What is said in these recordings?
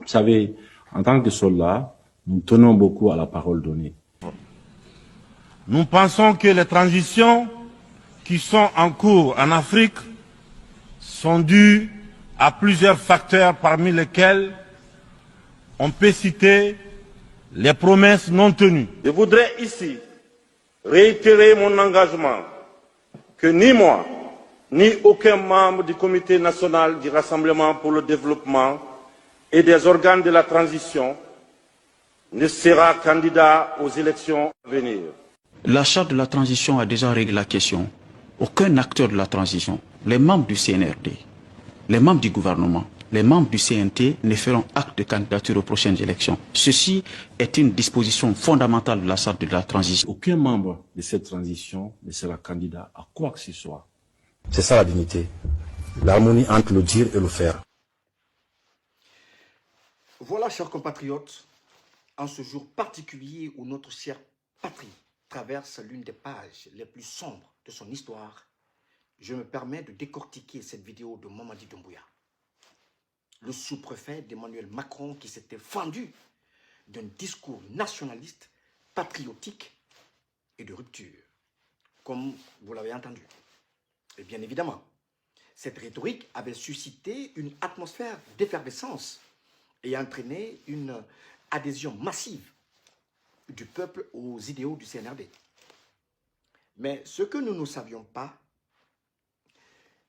savez, en tant que soldats, nous tenons beaucoup à la parole donnée. Nous pensons que les transitions qui sont en cours en Afrique sont dues à plusieurs facteurs, parmi lesquels on peut citer les promesses non tenues. Je voudrais ici réitérer mon engagement que ni moi, ni aucun membre du Comité national du Rassemblement pour le développement et des organes de la transition ne sera candidat aux élections à venir. La charte de la transition a déjà réglé la question. Aucun acteur de la transition, les membres du CNRD, les membres du gouvernement, les membres du CNT ne feront acte de candidature aux prochaines élections. Ceci est une disposition fondamentale de la charte de la transition. Aucun membre de cette transition ne sera candidat à quoi que ce soit. C'est ça la dignité. L'harmonie entre le dire et le faire. Voilà, chers compatriotes, en ce jour particulier où notre chère patrie traverse l'une des pages les plus sombres de son histoire, je me permets de décortiquer cette vidéo de Mamadi Doumbouya, le sous-préfet d'Emmanuel Macron qui s'était fendu d'un discours nationaliste, patriotique et de rupture, comme vous l'avez entendu. Et bien évidemment, cette rhétorique avait suscité une atmosphère d'effervescence et entraîné une adhésion massive du peuple aux idéaux du CNRD. Mais ce que nous ne savions pas,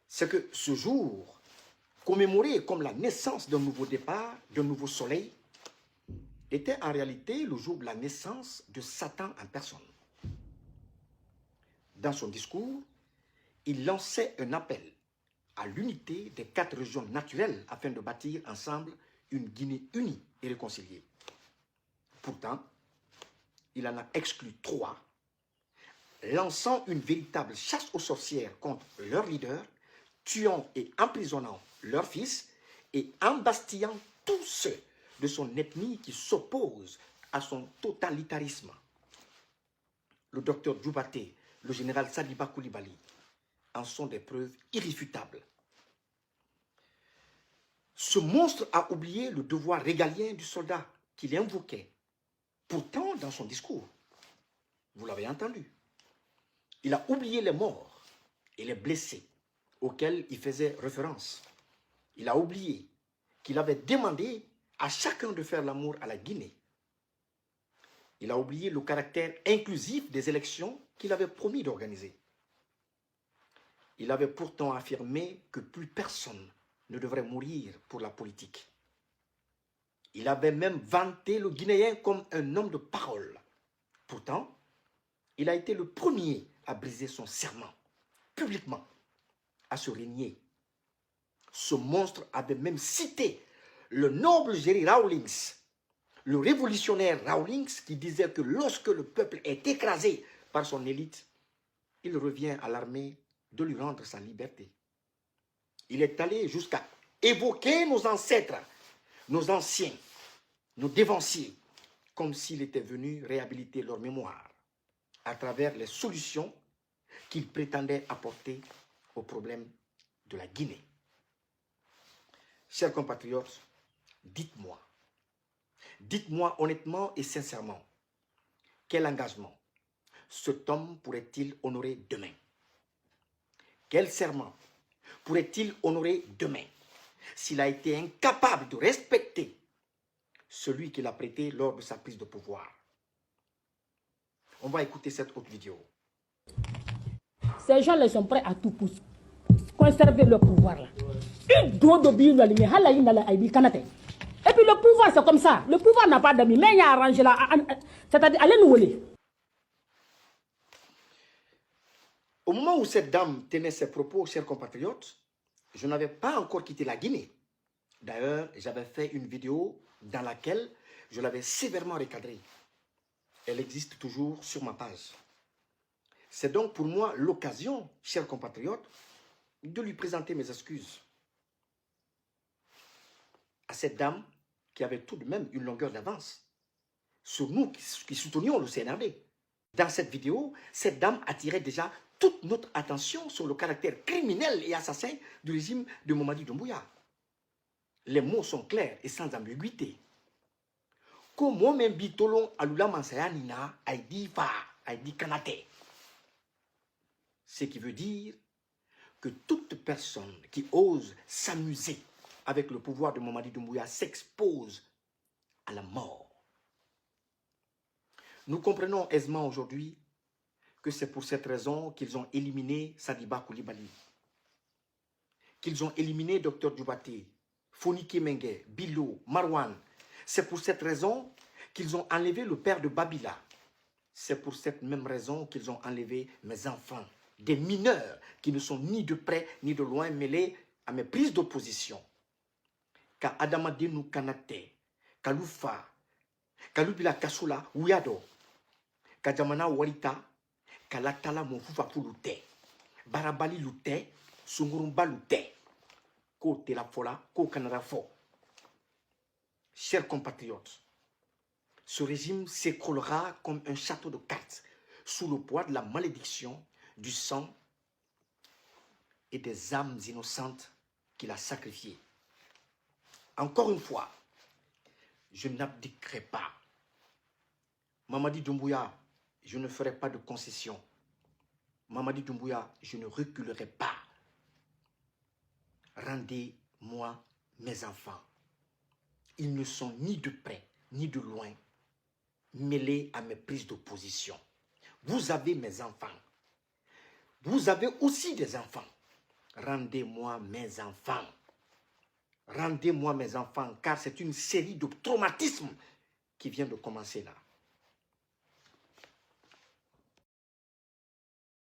c'est que ce jour, commémoré comme la naissance d'un nouveau départ, d'un nouveau soleil, était en réalité le jour de la naissance de Satan en personne. Dans son discours, il lançait un appel à l'unité des 4 régions naturelles afin de bâtir ensemble une Guinée unie et réconciliée. Pourtant, il en a exclu 3, lançant une véritable chasse aux sorcières contre leurs leaders, tuant et emprisonnant leurs fils et embastillant tous ceux de son ethnie qui s'opposent à son totalitarisme. Le docteur Djoubaté, le général Sadiba Koulibaly en sont des preuves irréfutables. Ce monstre a oublié le devoir régalien du soldat qu'il invoquait. Pourtant, dans son discours, vous l'avez entendu, il a oublié les morts et les blessés auxquels il faisait référence. Il a oublié qu'il avait demandé à chacun de faire l'amour à la Guinée. Il a oublié le caractère inclusif des élections qu'il avait promis d'organiser. Il avait pourtant affirmé que plus personne ne devrait mourir pour la politique. Il avait même vanté le Guinéen comme un homme de parole. Pourtant, il a été le premier à briser son serment, publiquement, à se régner. Ce monstre avait même cité le noble Jerry Rawlings, le révolutionnaire Rawlings qui disait que lorsque le peuple est écrasé par son élite, il revient à l'armée de lui rendre sa liberté. Il est allé jusqu'à évoquer nos ancêtres, nos anciens, nos dévanciers, comme s'il était venu réhabiliter leur mémoire à travers les solutions qu'il prétendait apporter aux problèmes de la Guinée. Chers compatriotes, dites-moi honnêtement et sincèrement, quel engagement cet homme pourrait-il honorer demain? Quel serment pourrait-il honorer demain s'il a été incapable de respecter celui qu'il a prêté lors de sa prise de pouvoir? On va écouter cette autre vidéo. Ces gens-là sont prêts à tout pour conserver leur pouvoir là. Et puis le pouvoir c'est comme ça. Le pouvoir n'a pas d'amis. Mais il y a arrangé là. C'est-à-dire, allez nous voler. Au moment où cette dame tenait ses propos, chers compatriotes, je n'avais pas encore quitté la Guinée. D'ailleurs, j'avais fait une vidéo dans laquelle je l'avais sévèrement recadrée. Elle existe toujours sur ma page. C'est donc pour moi l'occasion, chers compatriotes, de lui présenter mes excuses à cette dame qui avait tout de même une longueur d'avance sur nous qui soutenions le CNRD. Dans cette vidéo, cette dame attirait déjà toute notre attention sur le caractère criminel et assassin du régime de Mamadi Doumbouya. Les mots sont clairs et sans ambiguïté. Ko moi-même bitolon alula mansaya nina aidi fa aidi kanate. Ce qui veut dire que toute personne qui ose s'amuser avec le pouvoir de Mamadi Doumbouya s'expose à la mort. Nous comprenons aisément aujourd'hui que c'est pour cette raison qu'ils ont éliminé Sadiba Koulibaly, qu'ils ont éliminé Dr Djoubaté, Foni Kemengue, Bilo, Marwan. C'est pour cette raison qu'ils ont enlevé le père de Babila. C'est pour cette même raison qu'ils ont enlevé mes enfants, des mineurs qui ne sont ni de près ni de loin mêlés à mes prises d'opposition. Ka Adamadenu Kanate, Kaloufa, Kalubila Kasula, Ouyado, Kajamana Walita, Kalatala Mofufafu Lute, Barabali Lute, Sungurumba Lute, Ko Telafola, Ko Kanarafo. Chers compatriotes, ce régime s'écroulera comme un château de cartes sous le poids de la malédiction, du sang et des âmes innocentes qu'il a sacrifiées. Encore une fois, je n'abdiquerai pas. Mamadi Doumbouya, je ne ferai pas de concession. Mamadi Doumbouya, je ne reculerai pas. Rendez-moi mes enfants. Ils ne sont ni de près, ni de loin, mêlés à mes prises d'opposition. Vous avez mes enfants. Vous avez aussi des enfants. Rendez-moi mes enfants. Rendez-moi mes enfants, car c'est une série de traumatismes qui vient de commencer là.